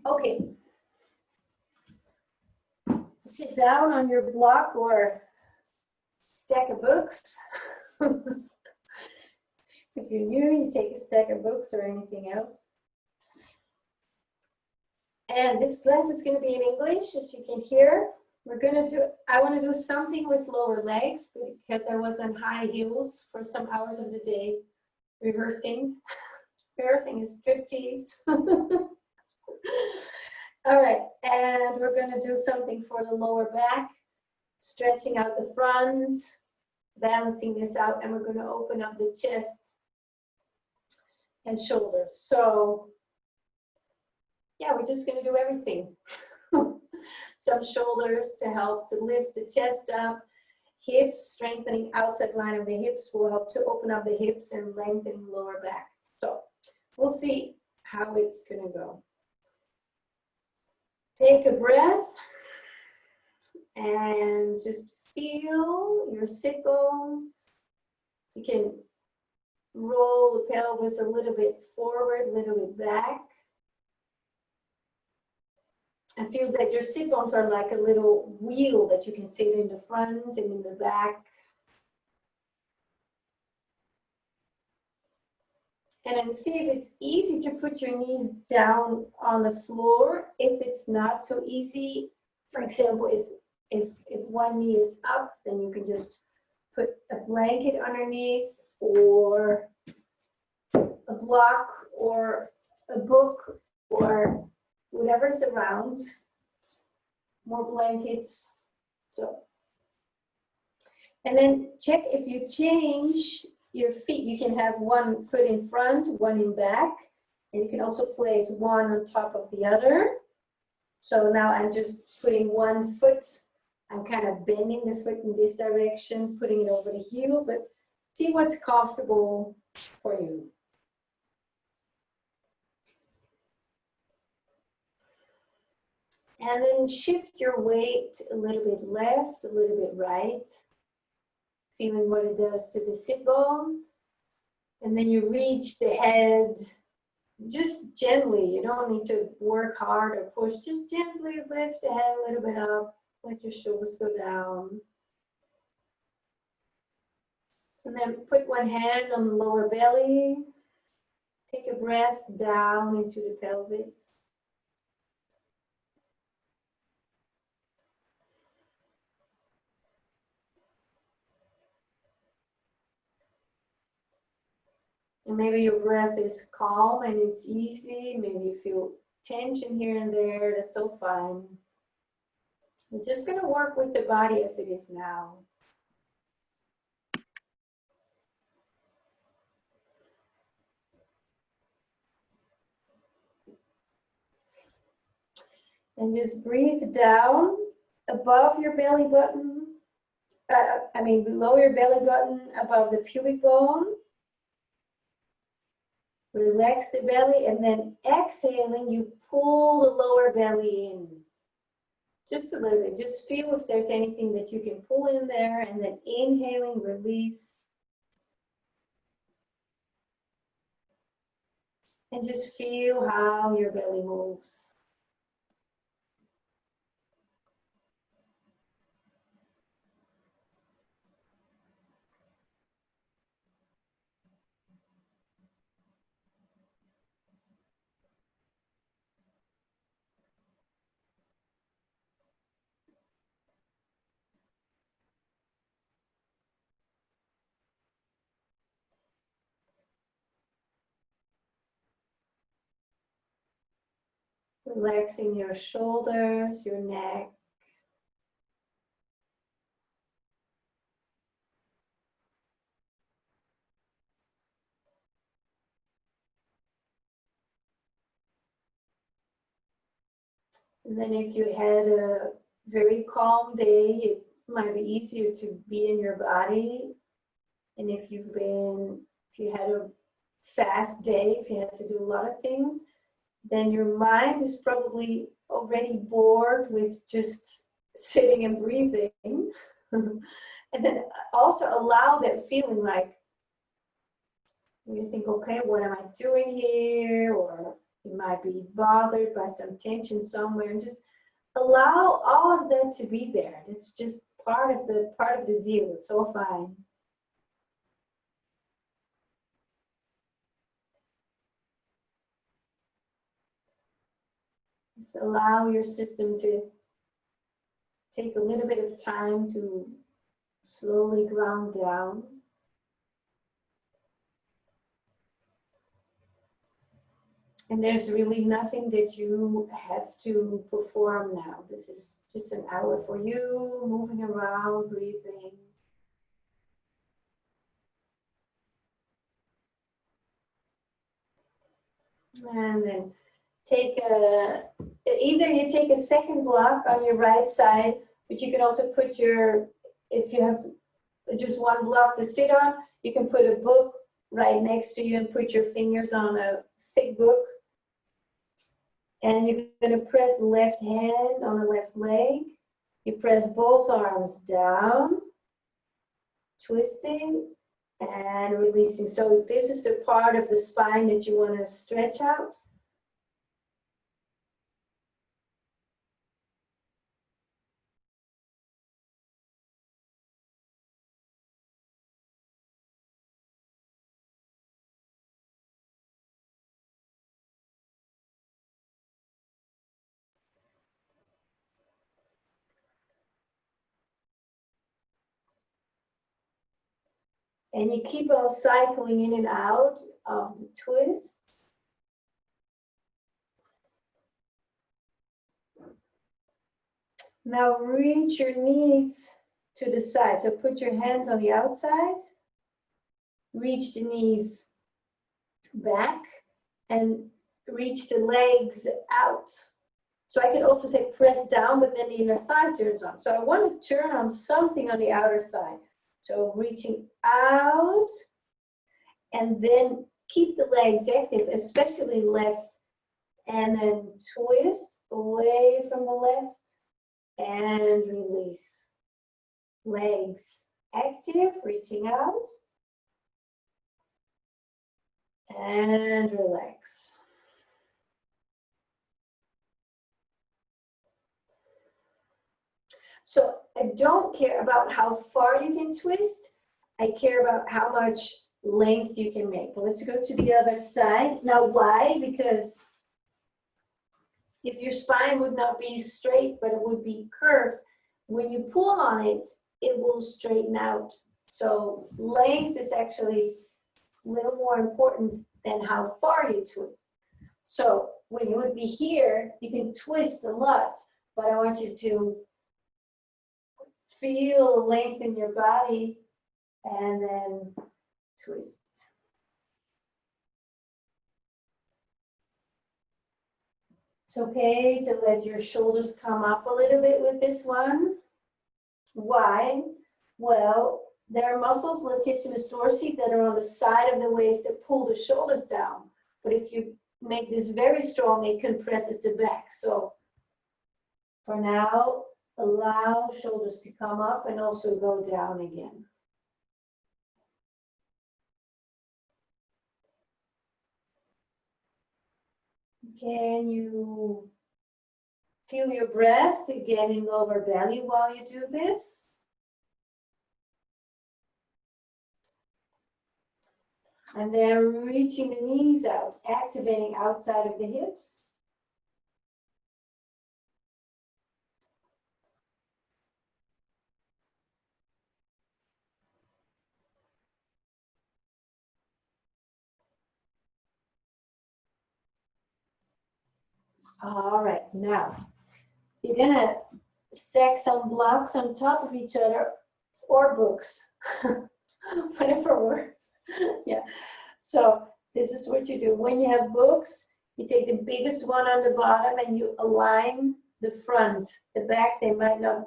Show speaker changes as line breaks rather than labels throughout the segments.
Okay. Sit down on your block or stack of books. If you're new, you take a stack of books or anything else. And this class is going to be in English, as you can hear. I want to do something with lower legs because I was on high heels for some hours of the day rehearsing. Rehearsing is striptease. All right, and we're going to do something for the lower back, stretching out the front, balancing this out, and we're going to open up the chest and shoulders. So yeah, we're just going to do everything. Some shoulders to help to lift the chest up. Hips, strengthening outside line of the hips will help to open up the hips and lengthening lower back. So we'll see how it's going to go. Take a breath and just feel your sit bones. You can roll the pelvis a little bit forward, a little bit back. And feel that your sit bones are like a little wheel that you can sit in the front and in the back. And then see if it's easy to put your knees down on the floor. If it's not so easy, for example, if one knee is up, then you can just put a blanket underneath or a block or a book or whatever's around, more blankets. So, and then check if you change your feet. You can have one foot in front, one in back, and you can also place one on top of the other. So now I'm just putting one foot, I'm kind of bending the foot in this direction, putting it over the heel, but see what's comfortable for you. And then shift your weight a little bit left, a little bit right. Feeling what it does to the sit bones. And then you reach the head just gently. You don't need to work hard or push. Just gently lift the head a little bit up. Let your shoulders go down. And then put one hand on the lower belly. Take a breath down into the pelvis. And maybe your breath is calm and it's easy. Maybe you feel tension here and there. That's all fine. We're just going to work with the body as it is now. And just breathe down above your belly button. Below your belly button, above the pubic bone. Relax the belly, and then exhaling, you pull the lower belly in. Just a little bit. Just feel if there's anything that you can pull in there, and then inhaling, release. And just feel how your belly moves. Relaxing your shoulders, your neck. And then if you had a very calm day, it might be easier to be in your body. And if you had a fast day, if you had to do a lot of things, then your mind is probably already bored with just sitting and breathing. And then also allow that feeling like you think, okay, what am I doing here? Or You might be bothered by some tension somewhere, and just allow all of that to be there. It's just part of the deal. It's all fine. Just allow your system to take a little bit of time to slowly ground down. And there's really nothing that you have to perform now. This is just an hour for you, moving around, breathing. And then either you take a second block on your right side, but you can also put if you have just one block to sit on, you can put a book right next to you and put your fingers on a thick book. And you're going to press the left hand on the left leg. You press both arms down, twisting and releasing. So this is the part of the spine that you want to stretch out. And you keep on cycling in and out of the twist. Now reach your knees to the side. So put your hands on the outside. Reach the knees back and reach the legs out. So I could also say press down, but then the inner thigh turns on. So I want to turn on something on the outer thigh. So reaching out and then keep the legs active, especially left, and then twist away from the left and release. Legs active, reaching out and relax. So I don't care about how far you can twist. I care about how much length you can make. Let's go to the other side. Now why? Because if your spine would not be straight, but it would be curved, when you pull on it, it will straighten out. So length is actually a little more important than how far you twist. So when you would be here, you can twist a lot, but I want you to feel length in your body and then twist. It's okay to let your shoulders come up a little bit with this one. Why? Well, there are muscles, latissimus dorsi, that are on the side of the waist that pull the shoulders down. But if you make this very strong, it compresses the back. So for now, allow shoulders to come up and also go down again. Can you feel your breath again in lower belly while you do this? And then reaching the knees out, activating outside of the hips. All right, now you're gonna stack some blocks on top of each other or books, whatever works. Yeah, so this is what you do. When you have books, you take the biggest one on the bottom and you align the front. The back, they might not,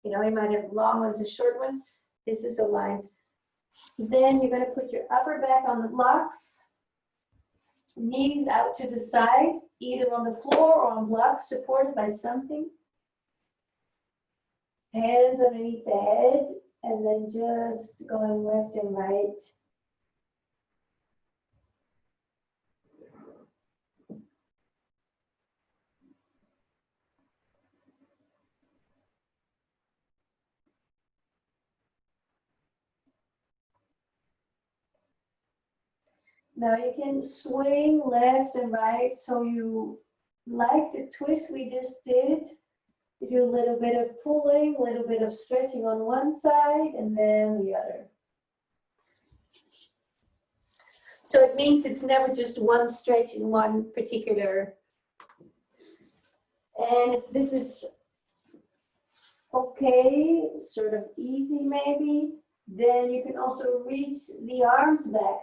you might have long ones and short ones. This is aligned. Then you're gonna put your upper back on the blocks. Knees out to the side, either on the floor or on blocks, supported by something. Hands underneath the head, and then just going left and right. Now you can swing left and right. So you like the twist we just did. You do a little bit of pulling, a little bit of stretching on one side and then the other. So it means it's never just one stretch in one particular. And if this is okay, sort of easy maybe, then you can also reach the arms back.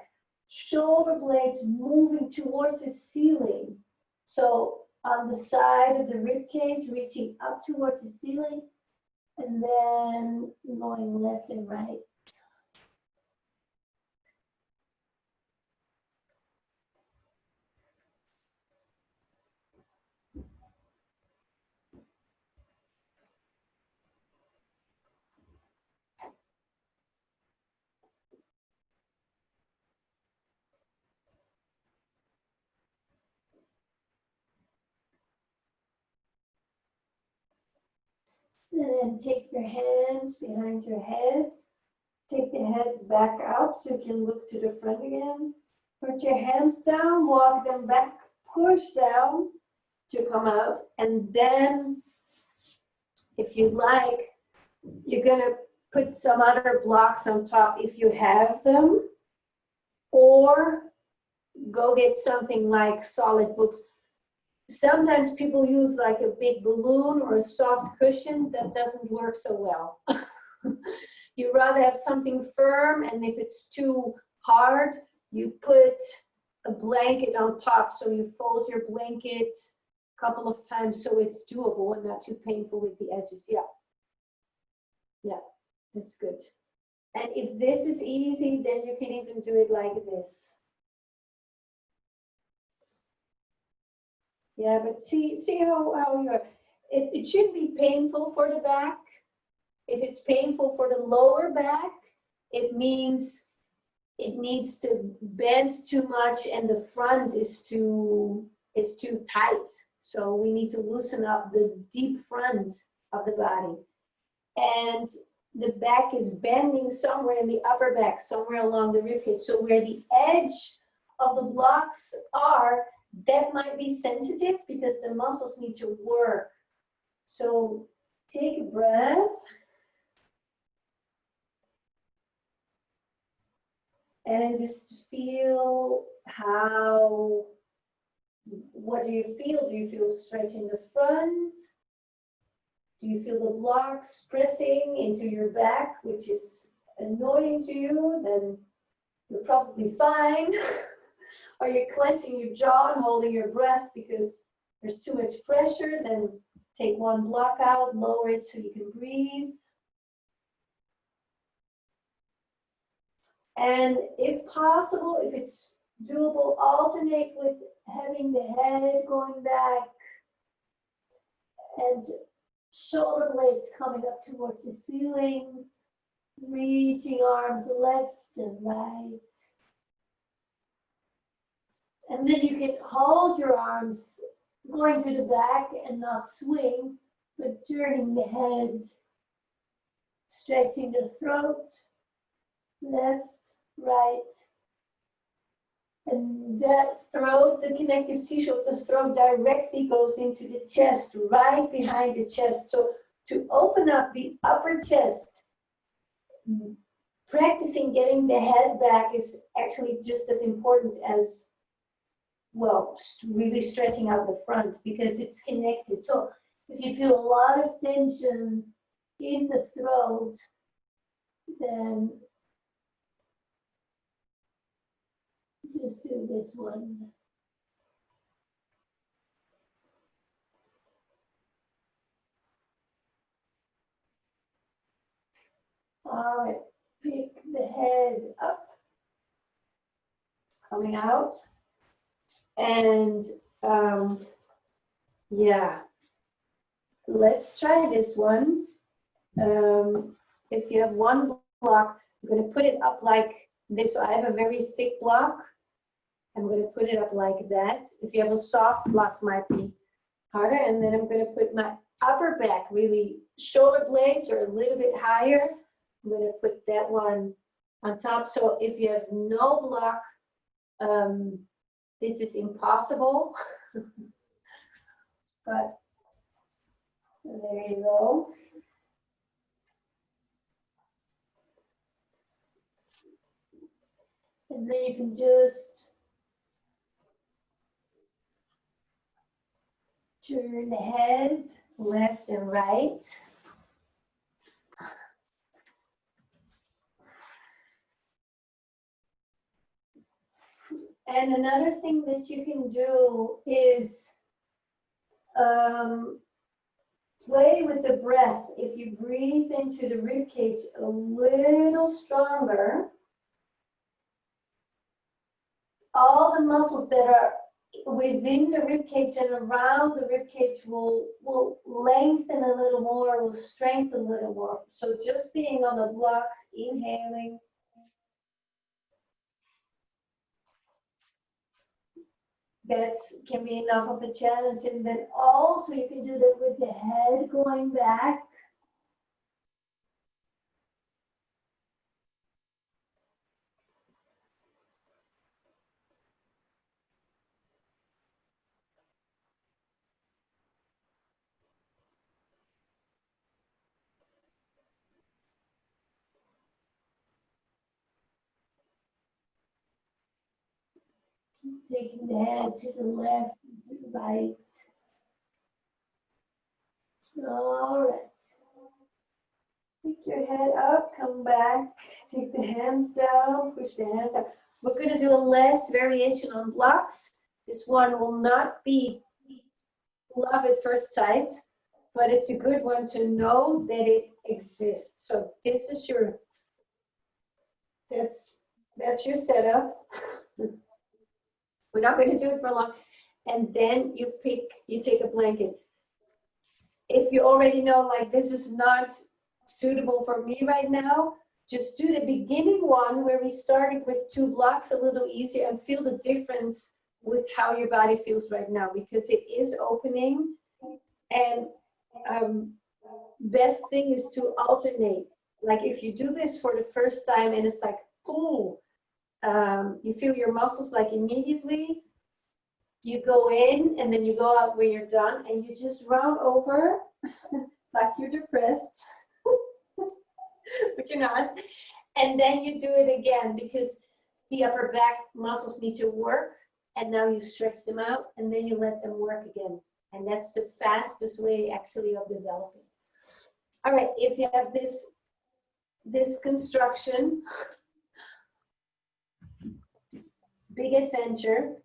Shoulder blades moving towards the ceiling. So on the side of the rib cage, reaching up towards the ceiling, and then going left and right. And then take your hands behind your head. Take the head back up so you can look to the front again. Put your hands down, walk them back, push down to come out. And then, if you'd like, you're gonna put some other blocks on top if you have them. Or go get something like solid books. Sometimes people use like a big balloon or a soft cushion. That doesn't work so well. You rather have something firm, and if it's too hard, you put a blanket on top. So you fold your blanket a couple of times so it's doable and not too painful with the edges. Yeah, that's good. And if this is easy, then you can even do it like this. Yeah, but see how you are. It shouldn't be painful for the back. If it's painful for the lower back, it means it needs to bend too much and the front is too tight. So we need to loosen up the deep front of the body. And the back is bending somewhere in the upper back, somewhere along the ribcage. So where the edge of the blocks are, that might be sensitive because the muscles need to work. So take a breath. And just feel what do you feel? Do you feel stretch in the front? Do you feel the blocks pressing into your back, which is annoying to you? Then you're probably fine. Or you're clenching your jaw and holding your breath because there's too much pressure. Then take one block out, lower it so you can breathe. And if possible, if it's doable, alternate with having the head going back and shoulder blades coming up towards the ceiling, reaching arms left and right. And then you can hold your arms going to the back and not swing, but turning the head, stretching the throat, left, right. And that throat, the connective tissue of the throat directly goes into the chest, right behind the chest. So to open up the upper chest, practicing getting the head back is actually just as important as, well, really stretching out the front because it's connected. So if you feel a lot of tension in the throat, then just do this one. All right, pick the head up, coming out. And yeah, let's try this one. If you have one block, I'm going to put it up like this. So I have a very thick block. I'm going to put it up like that. If you have a soft block, it might be harder. And then I'm going to put my upper back, really shoulder blades are a little bit higher. I'm going to put that one on top. So if you have no block, this is impossible. But there you go. And then you can just turn the head left and right. And another thing that you can do is play with the breath. If you breathe into the rib cage a little stronger, all the muscles that are within the rib cage and around the rib cage will lengthen a little more, will strengthen a little more. So just being on the blocks, inhaling. That can be enough of a challenge. And then also you can do that with the head going back. Taking the head to the left, to the right. All right. Pick your head up, come back, take the hands down, push the hands up. We're going to do a last variation on blocks. This one will not be love at first sight, but it's a good one to know that it exists. So this is your, that's your setup. We're not going to do it for long. And then you take a blanket. If you already know, like, this is not suitable for me right now, just do the beginning one where we started with 2 blocks, a little easier, and feel the difference with how your body feels right now, because it is opening. And best thing is to alternate. Like if you do this for the first time and it's like, ooh, you feel your muscles like immediately, you go in and then you go out when you're done and you just round over like you're depressed, but you're not. And then you do it again because the upper back muscles need to work, and now you stretch them out and then you let them work again. And that's the fastest way actually of developing. All right, if you have this construction, big adventure.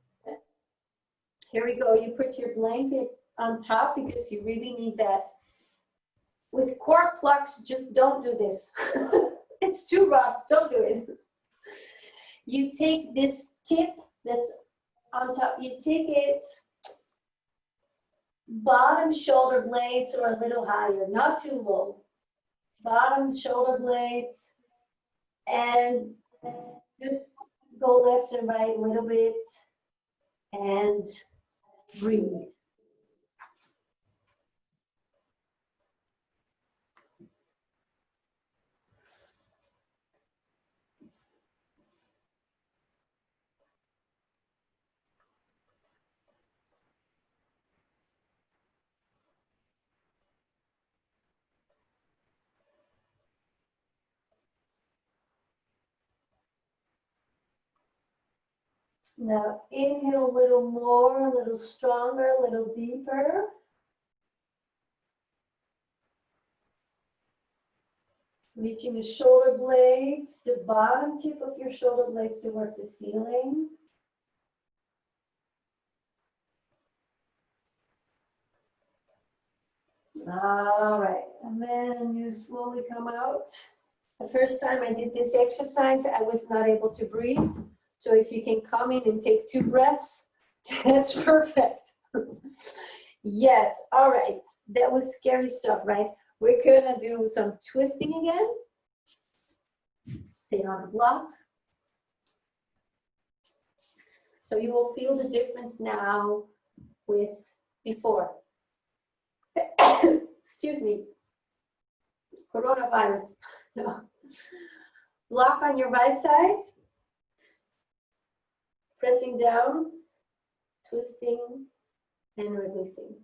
Here we go. You put your blanket on top because you really need that. With core plucks, just don't do this. It's too rough. Don't do it. You take this tip that's on top. You take it bottom shoulder blades or a little higher, not too low. Bottom shoulder blades, and just go left and right a little bit and breathe. Now inhale a little more, a little stronger, a little deeper. Reaching the shoulder blades, the bottom tip of your shoulder blades towards the ceiling. All right, and then you slowly come out. The first time I did this exercise, I was not able to breathe. So if you can come in and take 2 breaths, that's perfect. Yes, all right. That was scary stuff, right? We're gonna do some twisting again. Stay on the block. So you will feel the difference now with before. Excuse me. Coronavirus. No. Block on your right side. pressing down, twisting, and releasing.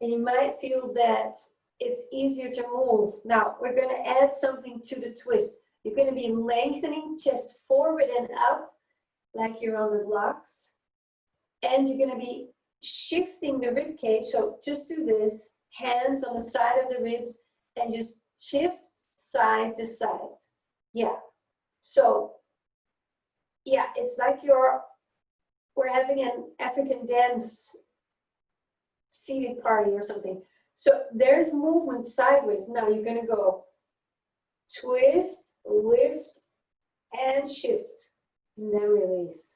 And you might feel that it's easier to move. Now, we're going to add something to the twist. You're going to be lengthening chest forward and up, like you're on the blocks. And you're going to be shifting the rib cage. So just do this, hands on the side of the ribs, and just shift side to side. Yeah. So, yeah, it's like we're having an African dance seated party or something. So there's movement sideways. Now you're going to go twist, lift, and shift, and then release.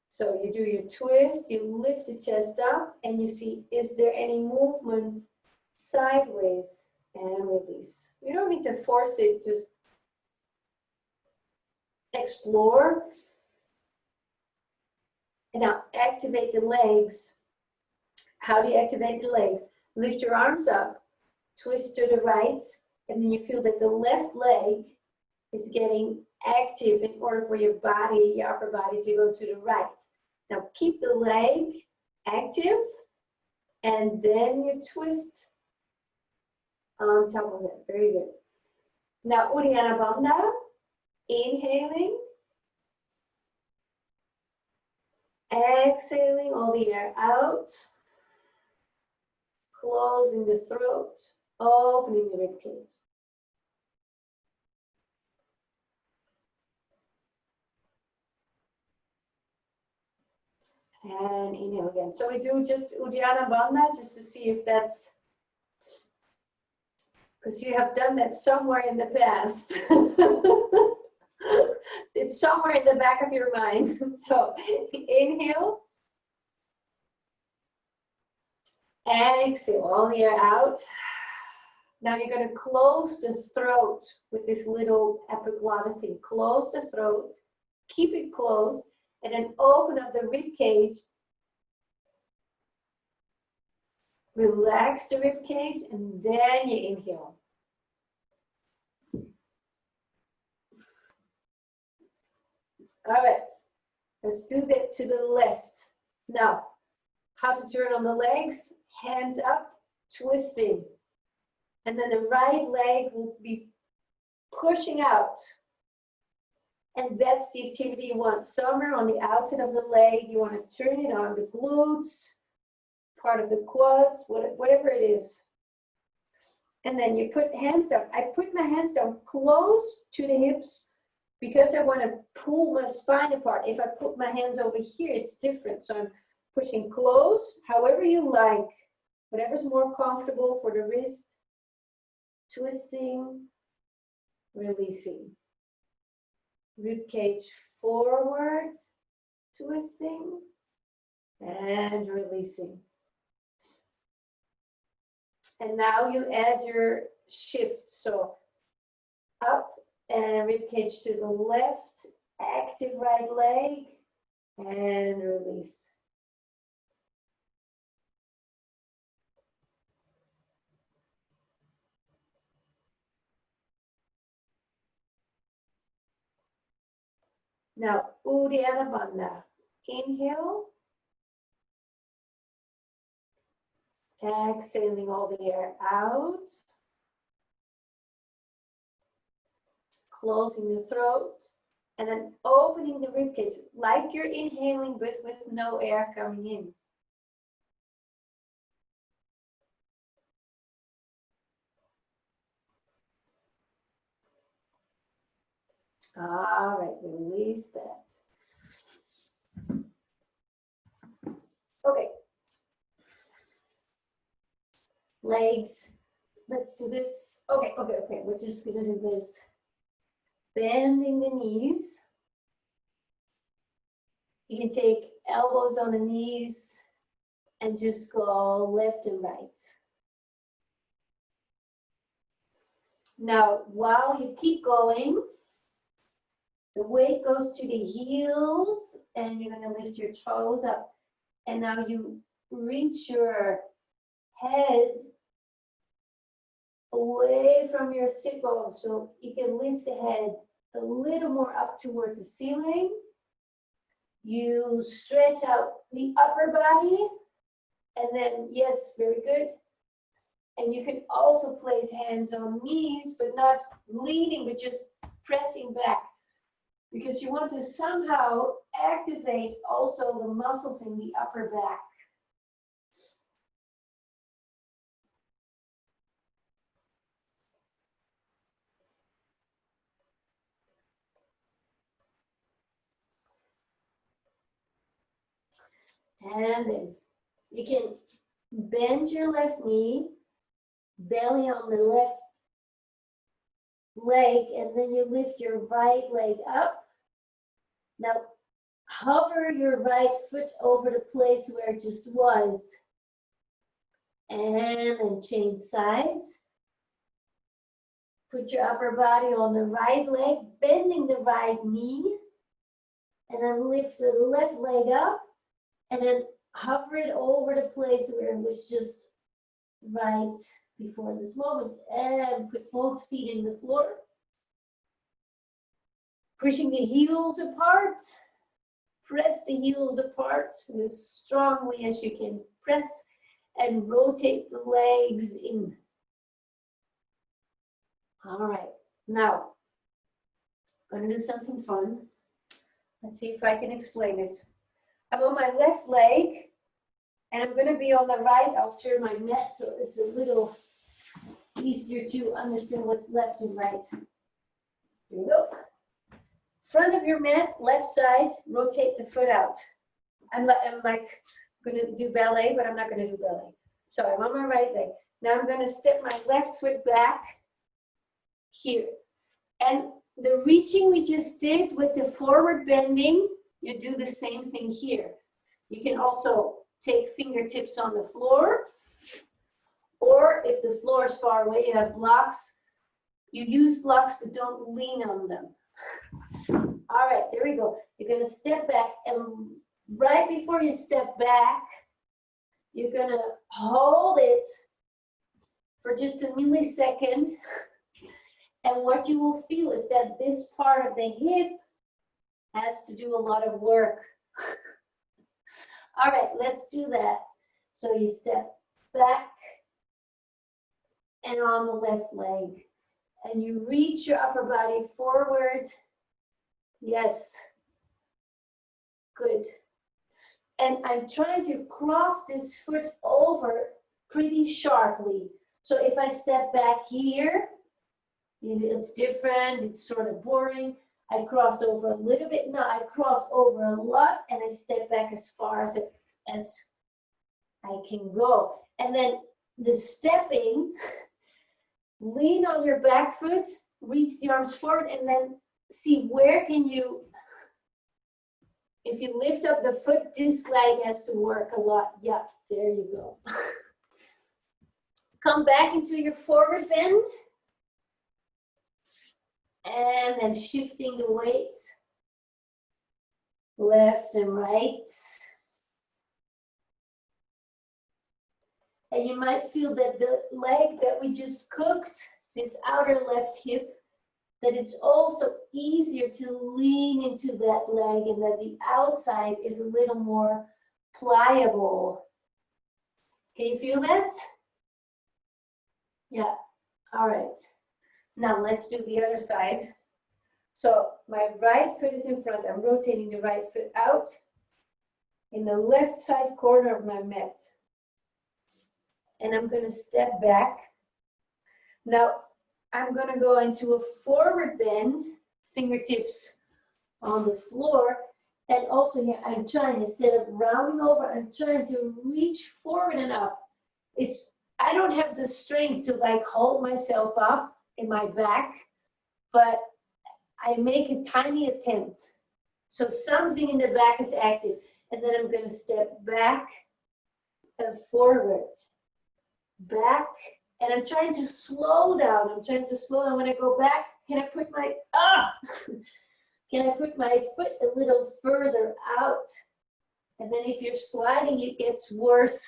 So you do your twist, you lift the chest up, and you see, is there any movement sideways, and release. You don't need to force it, just explore. And now activate the legs. How do you activate the legs? Lift your arms up, twist to the right, and then you feel that the left leg is getting active in order for your body, your upper body, to go to the right. Now keep the leg active, and then you twist on top of it. Very good. Now uddiyana bandha, inhaling, exhaling all the air out, closing the throat, opening the rib cage. And inhale again. So we do just uddiyana bandha just to see if that's, because you have done that somewhere in the past. It's somewhere in the back of your mind. So inhale. Exhale all the air out. Now you're going to close the throat with this little epiglottis thing. Close the throat. Keep it closed. And then open up the rib cage. Relax the rib cage, and then you inhale. All right, let's do that to the left. Now, how to turn on the legs? Hands up, twisting. And then the right leg will be pushing out. And that's the activity you want. Somewhere on the outside of the leg, you want to turn it on the glutes, part of the quads, whatever it is. And then you put hands down. I put my hands down close to the hips because I want to pull my spine apart. If I put my hands over here, it's different. So I'm pushing close, however you like, whatever's more comfortable for the wrist. Twisting, releasing. Rib cage forward, twisting, and releasing. And now you add your shift. So up and rib cage to the left, active right leg, and release. Now, uddiyana bandha. Inhale. Exhaling all the air out. Closing the throat. And then opening the ribcage like you're inhaling but with no air coming in. All right, release that. Okay. Legs. Let's do this. Okay. We're just gonna do this. Bending the knees. You can take elbows on the knees and just go left and right. Now, while you keep going, the weight goes to the heels and you're going to lift your toes up. And now you reach your head away from your sit bone. So you can lift the head a little more up towards the ceiling. You stretch out the upper body. And then, yes, very good. And you can also place hands on knees, but not leaning, but just pressing back. Because you want to somehow activate also the muscles in the upper back. And then you can bend your left knee, belly on the left leg, and then you lift your right leg up. Now, hover your right foot over the place where it just was. And then change sides. Put your upper body on the right leg, bending the right knee. And then lift the left leg up. And then hover it over the place where it was just right before this moment. And put both feet in the floor. Pushing the heels apart. Press the heels apart as strongly as you can press. And rotate the legs in. All right, now, I'm going to do something fun. Let's see if I can explain this. I'm on my left leg, and I'm going to be on the right. I'll turn my mat so it's a little easier to understand what's left and right. Here we go. Front of your mat, left side, rotate the foot out. I'm like going to do ballet, but I'm not going to do ballet. So I'm on my right leg. Now I'm going to step my left foot back here. And the reaching we just did with the forward bending, you do the same thing here. You can also take fingertips on the floor, or if the floor is far away, you have blocks. You use blocks, but don't lean on them. All right, there we go. You're going to step back, and right before you step back, you're going to hold it for just a millisecond. And what you will feel is that this part of the hip has to do a lot of work. All right, let's do that. So you step back and on the left leg. And you reach your upper body forward. Yes. Good. And I'm trying to cross this foot over pretty sharply. So if I step back here, it's different, it's sort of boring. I cross over a little bit. Now I cross over a lot and I step back as far as I can go. And then the stepping, lean on your back foot, reach the arms forward, and then see where can you, if you lift up the foot, this leg has to work a lot. Yeah, there you go. Come back into your forward bend. And then shifting the weight, left and right. And you might feel that the leg that we just cooked, this outer left hip, that it's also easier to lean into that leg and that the outside is a little more pliable. Can you feel that? Yeah, all right. Now let's do the other side. So my right foot is in front. I'm rotating the right foot out in the left side corner of my mat. And I'm going to step back. Now I'm going to go into a forward bend, fingertips on the floor. And also here, I'm trying, instead of rounding over, I'm trying to reach forward and up. I don't have the strength to like hold myself up in my back, but I make a tiny attempt. So something in the back is active. And then I'm going to step back and forward. Back. And I'm trying to slow down. I'm trying to slow down. When I go back, can I put my, can I put my foot a little further out? And then if you're sliding, it gets worse.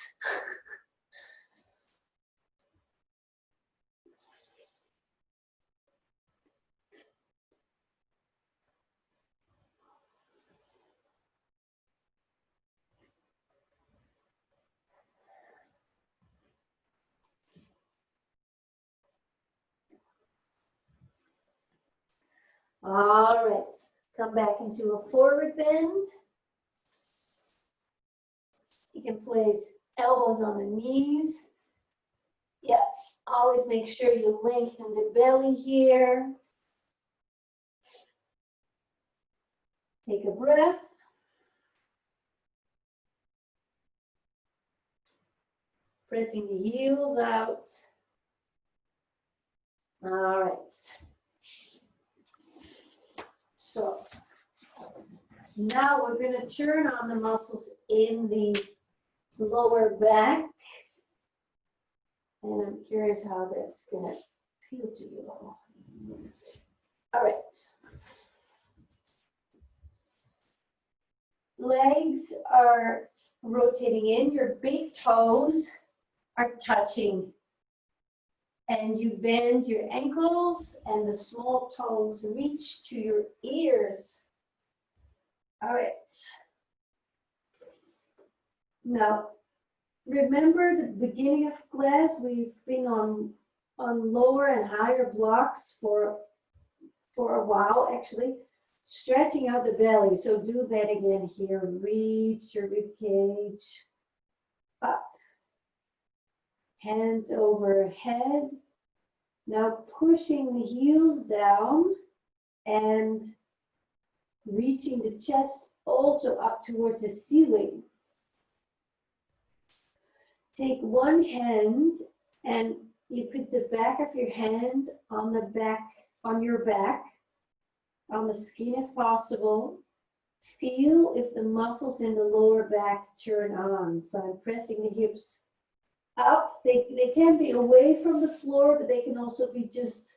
All right, come back into a forward bend. You can place elbows on the knees. Yeah, always make sure you lengthen the belly here. Take a breath. Pressing the heels out. All right. So now we're going to turn on the muscles in the lower back. And I'm curious how that's going to feel to you. All right. Legs are rotating in. Your big toes are touching. And you bend your ankles and the small toes reach to your ears. All right. Now, remember the beginning of class, we've been on lower and higher blocks for a while, actually. Stretching out the belly. So do that again here. Reach your rib cage up. Hands overhead. Now pushing the heels down and reaching the chest also up towards the ceiling. Take one hand and you put the back of your hand on the back, on your back, on the skin if possible. Feel if the muscles in the lower back turn on. So I'm pressing the hips up. They can be away from the floor, but they can also be just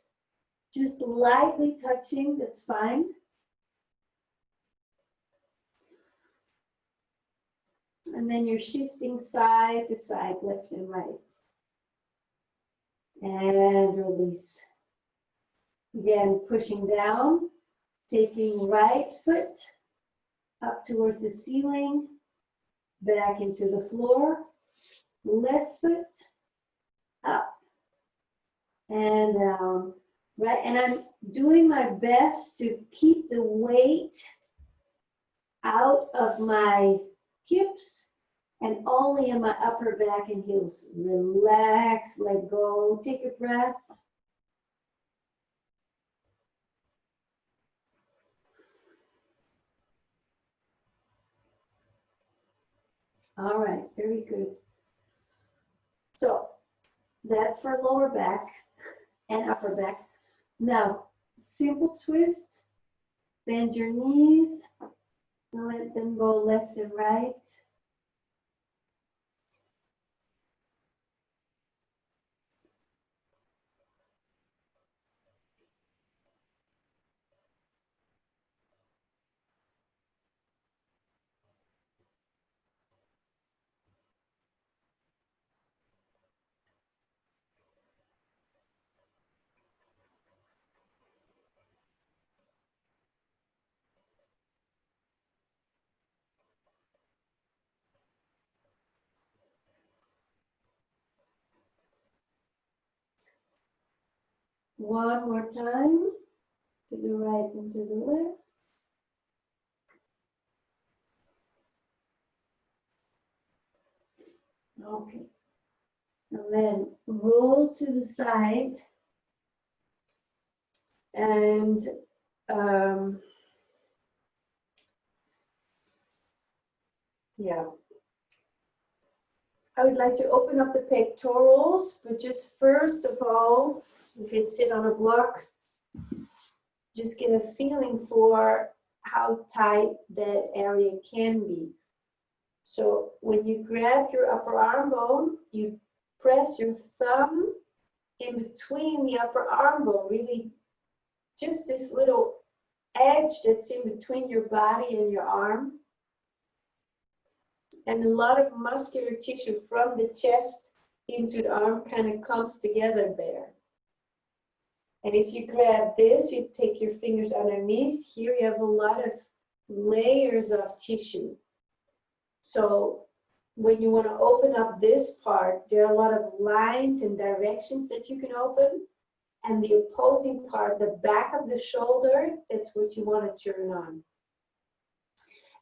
lightly touching. That's fine. And then you're shifting side to side, left and right. And release. Again, pushing down, taking right foot up towards the ceiling, back into the floor, left foot up and down. Right, and I'm doing my best to keep the weight out of my hips and only in my upper back and heels. Relax, let go, take a breath. All right, very good. So that's for lower back and upper back. Now, simple twist, bend your knees, let them go left and right. One more time, to the right and to the left. Okay. And then roll to the side and yeah. I would like to open up the pectorals, but just first of all, you can sit on a block, just get a feeling for how tight that area can be. So when you grab your upper arm bone, you press your thumb in between the upper arm bone, really just this little edge that's in between your body and your arm. And a lot of muscular tissue from the chest into the arm kind of comes together there. And if you grab this, you take your fingers underneath. Here you have a lot of layers of tissue. So when you want to open up this part, there are a lot of lines and directions that you can open. And the opposing part, the back of the shoulder, that that's what you want to turn on.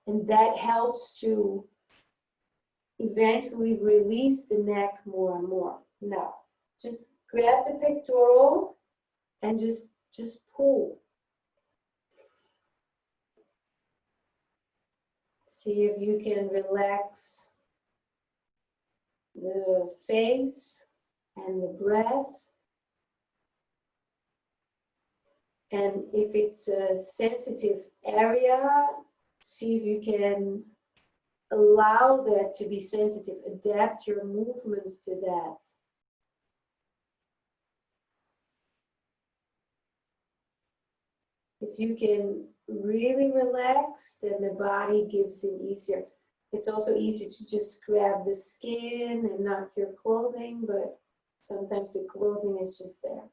And that helps to eventually release the neck more and more. Now, just grab the pectoral and just pull. See if you can relax the face and the breath. And if it's a sensitive area, see if you can allow that to be sensitive. Adapt your movements to that. If you can really relax, then the body gives in easier. It's also easy to just grab the skin and not your clothing, but sometimes the clothing is just there.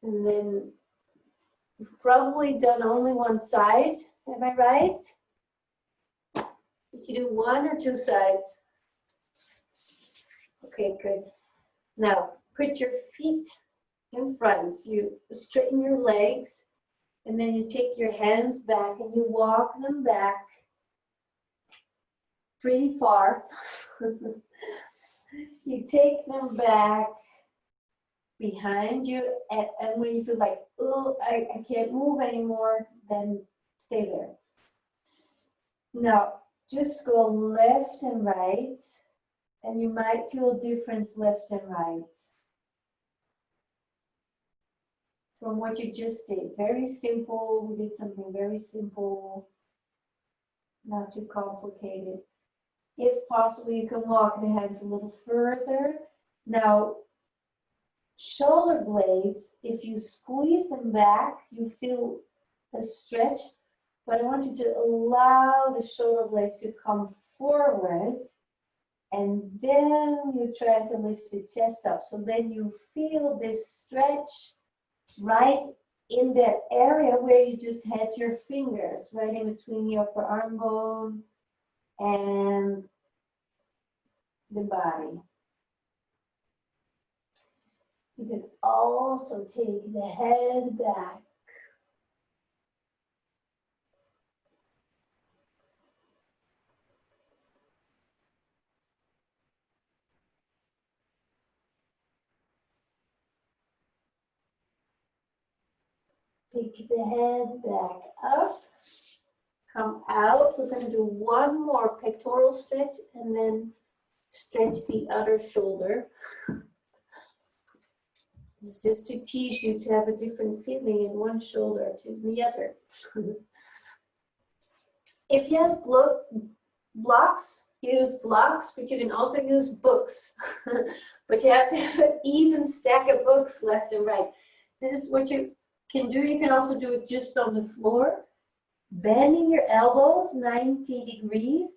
And then you've probably done only one side, am I right? Did you do one or two sides? Okay, good. Now, put your feet in front. You straighten your legs, and then you take your hands back and you walk them back pretty far. You take them back behind you, and when you feel like, oh, I can't move anymore, then stay there. Now, just go left and right, and you might feel a difference left and right from what you just did. Very simple. We did something very simple, not too complicated. If possible, you can walk the hands a little further. Now, shoulder blades, if you squeeze them back, you feel a stretch, but I want you to allow the shoulder blades to come forward, and then you try to lift the chest up. So then you feel this stretch right in that area where you just had your fingers, right in between the upper arm bone and the body. You can also take the head back. Pick the head back up. Come out. We're going to do one more pectoral stretch and then stretch the other shoulder. It's just to teach you to have a different feeling in one shoulder to the other. If you have blocks, use blocks, but you can also use books. But you have to have an even stack of books left and right. This is what you can do. You can also do it just on the floor. Bending your elbows 90 degrees.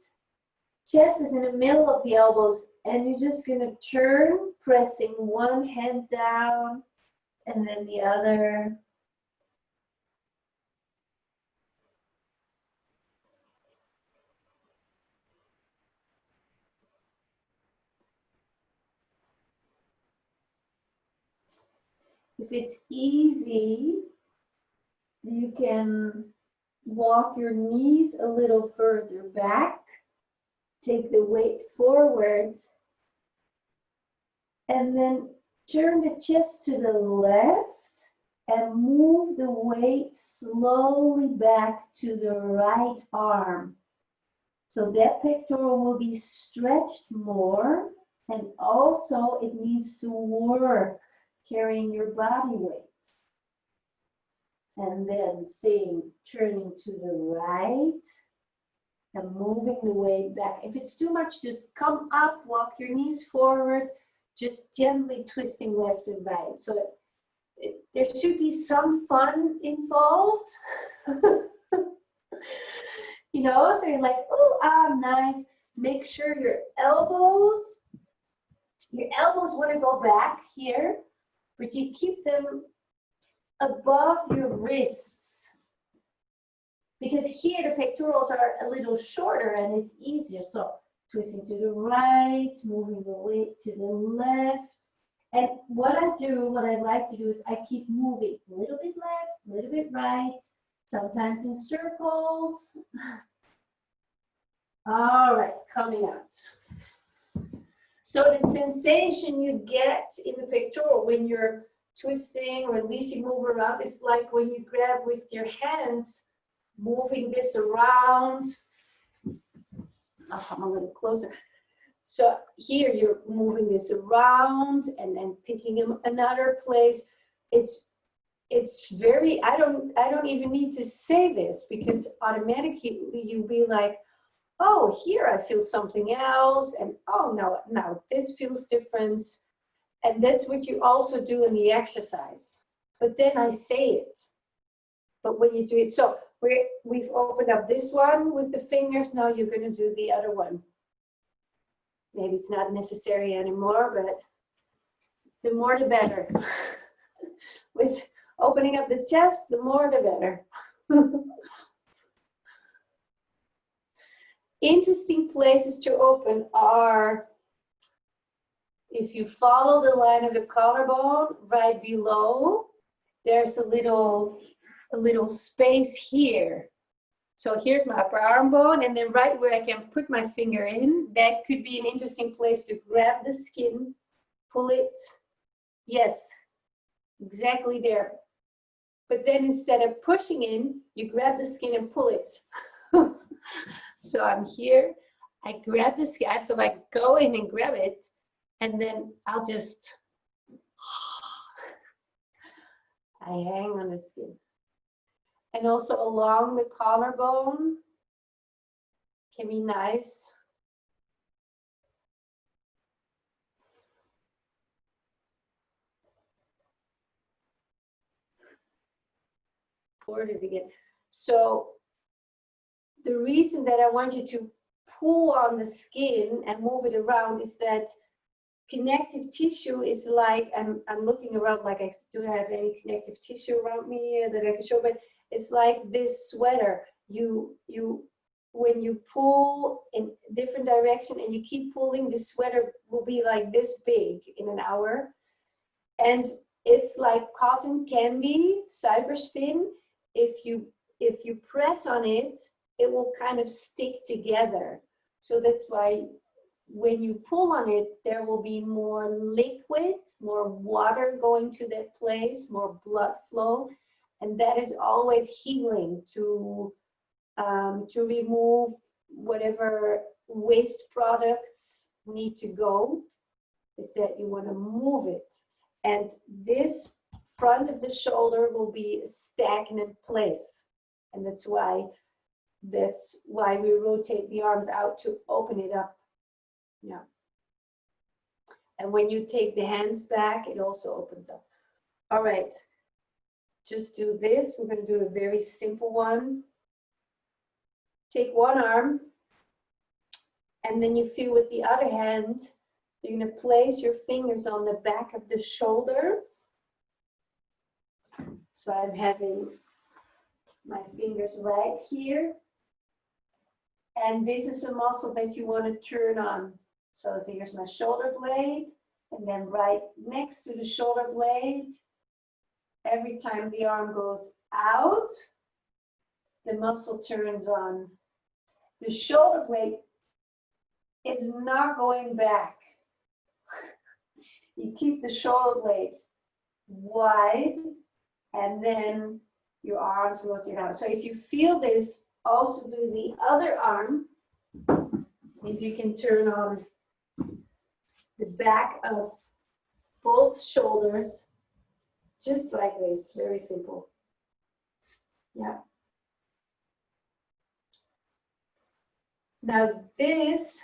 Chest is in the middle of the elbows, and you're just going to turn, pressing one hand down and then the other. If it's easy, you can walk your knees a little further back. Take the weight forward, and then turn the chest to the left and move the weight slowly back to the right arm. So that pectoral will be stretched more, and also it needs to work carrying your body weight. And then turning to the right and moving the weight back. If it's too much, just come up, walk your knees forward, just gently twisting left and right. So there should be some fun involved. you know, so you're like, oh, nice. Make sure your elbows want to go back here, but you keep them above your wrists. Because here the pectorals are a little shorter and it's easier. So twisting to the right, moving the weight to the left. And what I like to do is I keep moving a little bit left, a little bit right, sometimes in circles. All right, coming out. So the sensation you get in the pectoral when you're twisting or at least you move around is like when you grab with your hands, moving this around. I'll come a little closer. So here you're moving this around and then picking them another place. It's very, I don't even need to say this because automatically you'll be like, oh, here I feel something else, and oh no, now this feels different. And that's what you also do in the exercise. But then I say it. But when you do it, so we've opened up this one with the fingers, now you're going to do the other one. Maybe it's not necessary anymore, but the more the better. With opening up the chest, the more the better. Interesting places to open are, if you follow the line of the collarbone, right below, there's a little space here. So here's my upper arm bone, and then right where I can put my finger in, that could be an interesting place to grab the skin, pull it. Yes, exactly there. But then instead of pushing in, you grab the skin and pull it. So I'm here, I grab the skin, I have to like go in and grab it, and then I'll just, I hang on the skin. And also along the collarbone can be nice. Forward it again. So the reason that I want you to pull on the skin and move it around is that connective tissue is like, I'm looking around like I do have any connective tissue around me that I can show, but it's like this sweater. When you pull in different direction and you keep pulling, the sweater will be like this big in an hour. And it's like cotton candy, suiker spin. If you press on it, it will kind of stick together. So that's why when you pull on it, there will be more liquid, more water going to that place, more blood flow. And that is always healing to remove whatever waste products need to go, is that you want to move it. And this front of the shoulder will be a stagnant place. And that's why we rotate the arms out to open it up. Yeah. And when you take the hands back, it also opens up. All right. Just do this. We're going to do a very simple one. Take one arm, and then you feel with the other hand, you're going to place your fingers on the back of the shoulder. So I'm having my fingers right here. And this is a muscle that you want to turn on. So here's my shoulder blade, and then right next to the shoulder blade, every time the arm goes out, the muscle turns on. The shoulder blade is not going back. You keep the shoulder blades wide, and then your arms rotate out. So if you feel this, also do the other arm. See if you can turn on the back of both shoulders, just like this, very simple. Yeah. Now these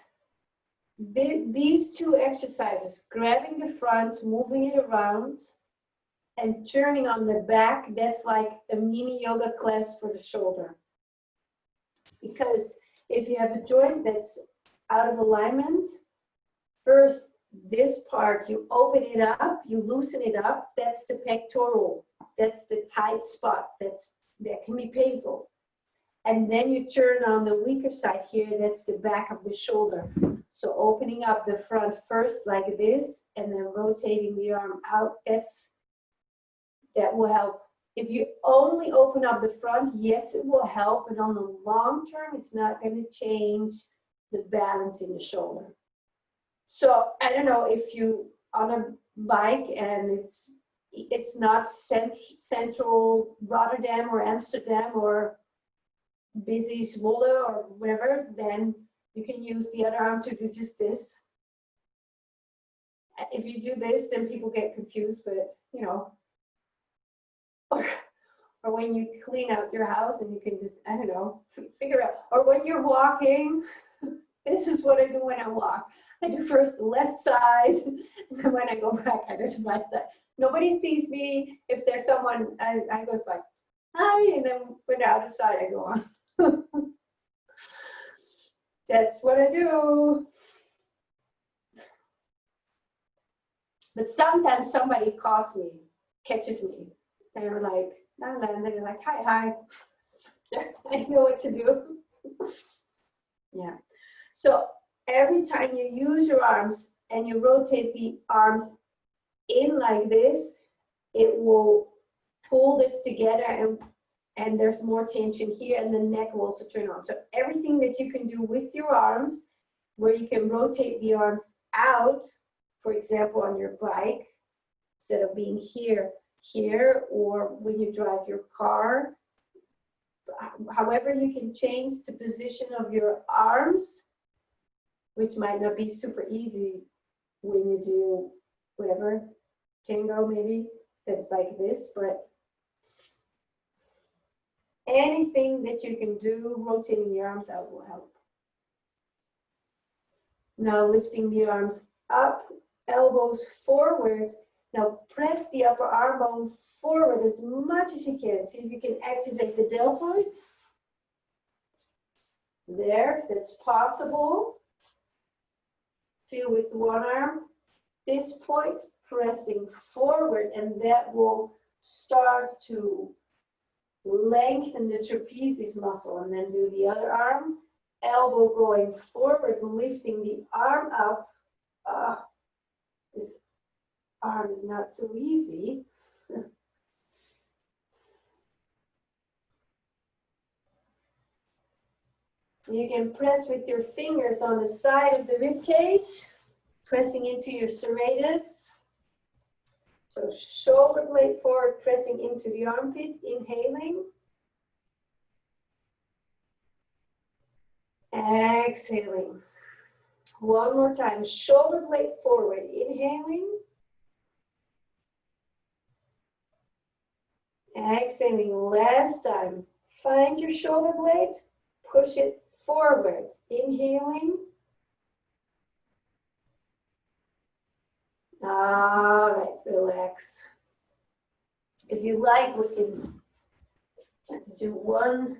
two exercises, grabbing the front, moving it around, and turning on the back, that's like a mini yoga class for the shoulder. Because if you have a joint that's out of alignment, first this part, you open it up, you loosen it up, that's the pectoral, that's the tight spot, that can be painful. And then you turn on the weaker side here, that's the back of the shoulder. So opening up the front first like this, and then rotating the arm out, that will help. If you only open up the front, yes, it will help, but on the long term, it's not going to change the balance in the shoulder. So I don't know if you on a bike and it's not central Rotterdam or Amsterdam or busy Zwolle or whatever, then you can use the other arm to do just this. If you do this, then people get confused, but you know, or when you clean out your house and you can just, I don't know, figure out, or when you're walking, this is what I do when I walk. I do first the left side, and then when I go back, I do the right side. Nobody sees me. If there's someone, I go like, hi, and then when they're out of sight, I go on. That's what I do. But sometimes somebody catches me. They're like, and they're like, hi. Yeah, I know what to do. Yeah. So every time you use your arms and you rotate the arms in like this, it will pull this together and there's more tension here, and the neck will also turn on. So everything that you can do with your arms, where you can rotate the arms out, for example, on your bike, instead of being here, or when you drive your car, however you can change the position of your arms, which might not be super easy when you do whatever, tango maybe, that's like this, but anything that you can do, rotating the arms out will help. Now lifting the arms up, elbows forward. Now press the upper arm bone forward as much as you can. See if you can activate the deltoid. There, if that's possible. Feel with one arm. This point, pressing forward, and that will start to lengthen the trapezius muscle. And then do the other arm. Elbow going forward, lifting the arm up. This arm is not so easy. You can press with your fingers on the side of the rib cage, pressing into your serratus. So shoulder blade forward, pressing into the armpit, inhaling. Exhaling. One more time, shoulder blade forward, inhaling. Exhaling, last time. Find your shoulder blade, push it forward, inhaling. All right, relax. If you like, let's do one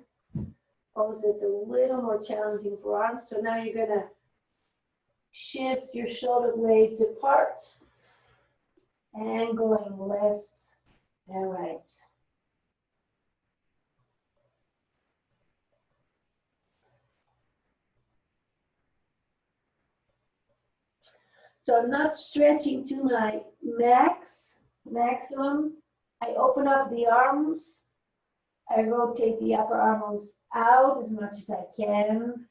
pose that's a little more challenging for arms. So now you're gonna shift your shoulder blades apart and going left and right. So I'm not stretching to my maximum. I open up the arms. I rotate the upper arms out as much as I can.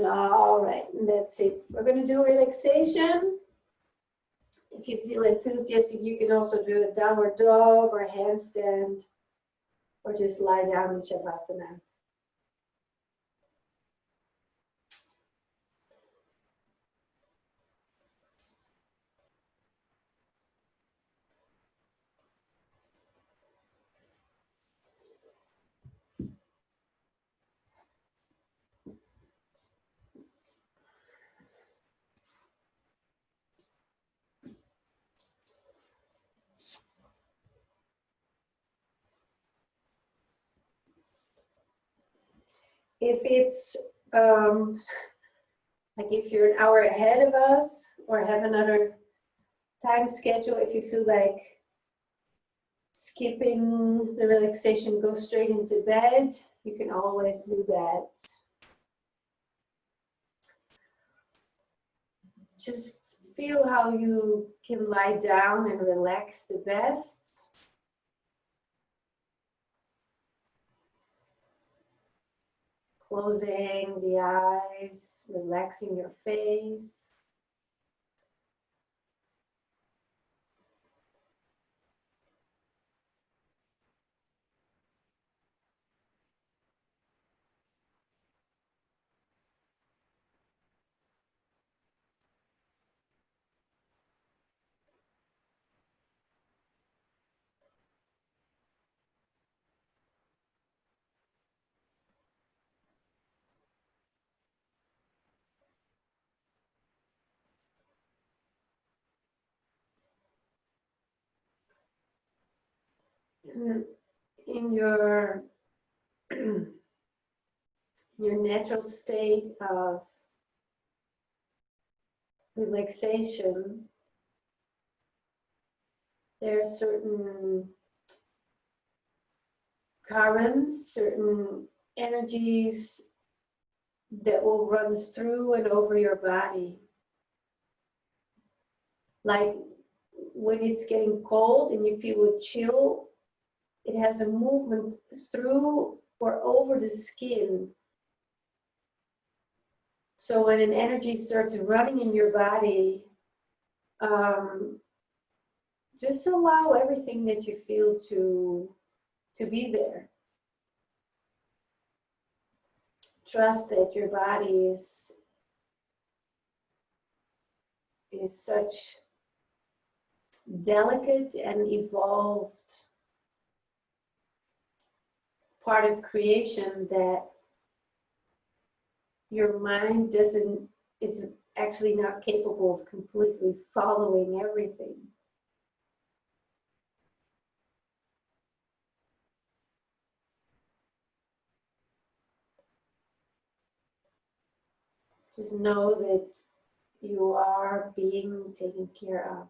All right, that's it. We're going to do relaxation. If you feel enthusiastic, you can also do a downward dog or a handstand, or just lie down in Shavasana. If it's like if you're an hour ahead of us or have another time schedule, if you feel like skipping the relaxation, go straight into bed, you can always do that. Just feel how you can lie down and relax the best. Closing the eyes, relaxing your face. In your natural state of relaxation, there are certain currents, certain energies that will run through and over your body. Like when it's getting cold and you feel a chill, it has a movement through or over the skin. So when an energy starts running in your body, just allow everything that you feel to be there. Trust that your body is such delicate and evolved part of creation that your mind is actually not capable of completely following everything. Just know that you are being taken care of.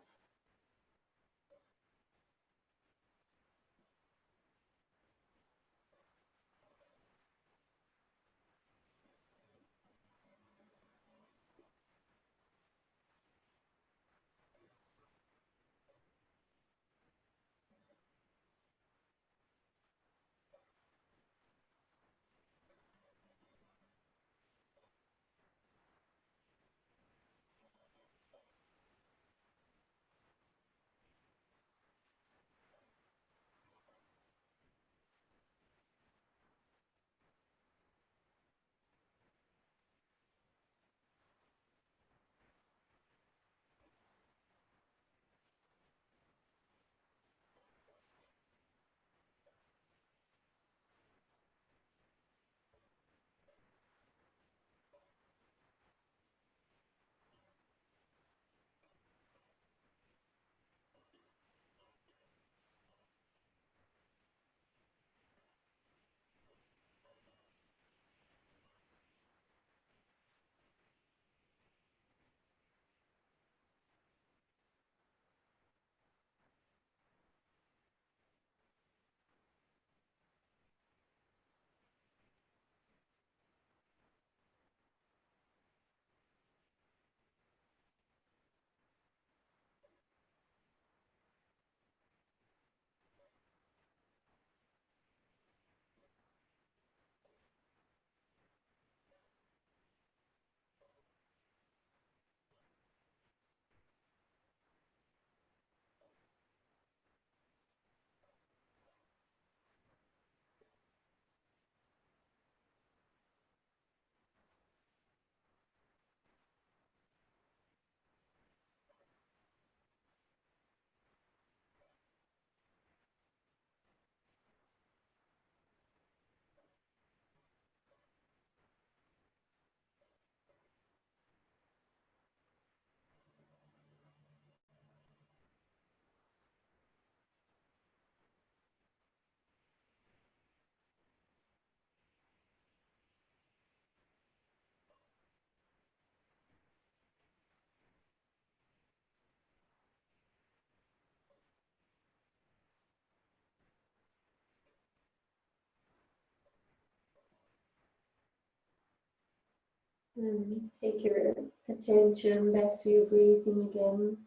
And take your attention back to your breathing again.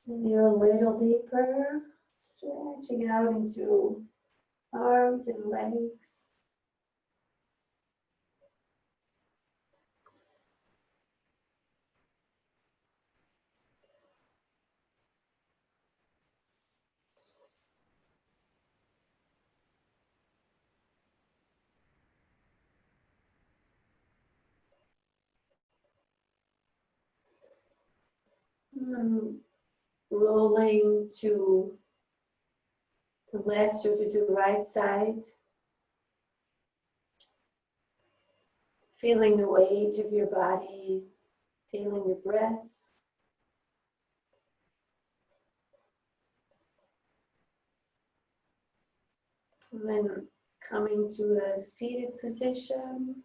And you're a little deeper, stretching out into arms and legs. And rolling to the left or to the right side. Feeling the weight of your body, feeling the breath. And then coming to a seated position.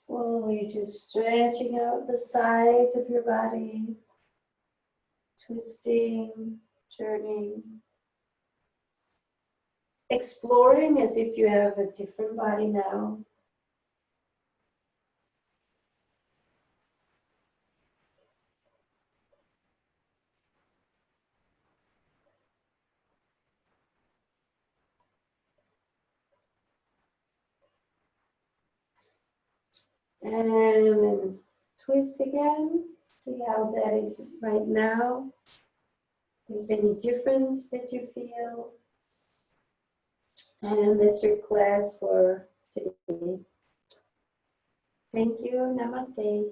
Slowly just stretching out the sides of your body, twisting, turning, exploring as if you have a different body now. And then twist again. See how that is right now. If there's any difference that you feel. And that's your class for today. Thank you. Namaste.